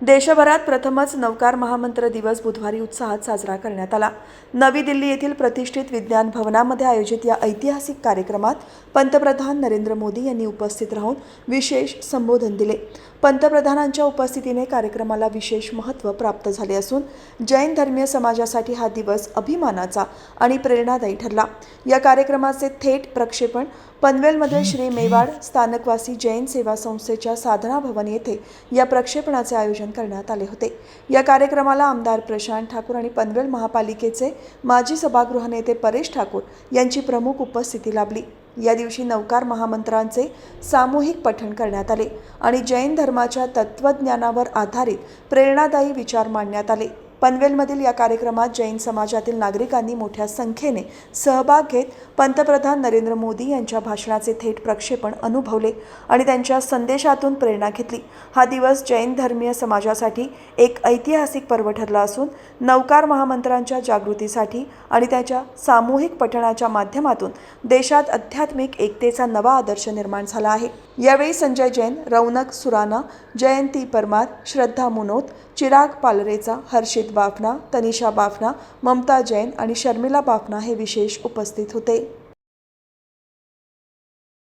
देशभरात प्रथमच नवकार महामंत्र दिवस बुधवारी उत्साहात साजरा करण्यात आला। नवी दिल्ली येथील प्रतिष्ठित विज्ञान भवनामध्ये आयोजित या ऐतिहासिक कार्यक्रमात पंतप्रधान नरेंद्र मोदी यांनी उपस्थित राहून विशेष संबोधन दिले। पंतप्रधानांच्या उपस्थितीने कार्यक्रमाला विशेष महत्त्व प्राप्त झाले असून जैन धर्मीय समाजासाठी हा दिवस अभिमानाचा आणि प्रेरणादायी ठरला। या कार्यक्रमाचे थेट प्रक्षेपण पनवेलमधील श्री मेवाड स्थानकवासी जैन सेवा संस्थेच्या साधना भवन येथे या प्रक्षेपणाचे आयोजन करण्यात आले होते। या कार्यक्रमाला आमदार प्रशांत ठाकूर आणि पनवेल महापालिकेचे माजी सभागृह नेते परेश ठाकूर यांची प्रमुख उपस्थिती लाभली। या दिवशी नवकार महामंत्रांचे सामूहिक पठण करण्यात आले आणि जैन धर्माच्या तत्त्वज्ञानावर आधारित प्रेरणादायी विचार मांडण्यात आले। पनवेलमधील या कार्यक्रमात जैन समाजातील नागरिकांनी मोठ्या संख्येने सहभाग घेत पंतप्रधान नरेंद्र मोदी यांच्या भाषणाचे थेट प्रक्षेपण अनुभवले आणि त्यांच्या संदेशातून प्रेरणा घेतली। हा दिवस जैन धर्मीय समाजासाठी एक ऐतिहासिक पर्व ठरला असून नवकार महामंत्रांच्या जागृतीसाठी आणि त्याच्या सामूहिक पठणाच्या माध्यमातून देशात आध्यात्मिक एकतेचा नवा आदर्श निर्माण झाला आहे। यावेळी संजय जैन, रौनक सुराना, जयंती परमार, श्रद्धा मुनोत, चिराग पालरेचा, हर्षित बाफना, तनिषा बाफना, ममता जैन आणि शर्मिला बाफना हे विशेष उपस्थित होते।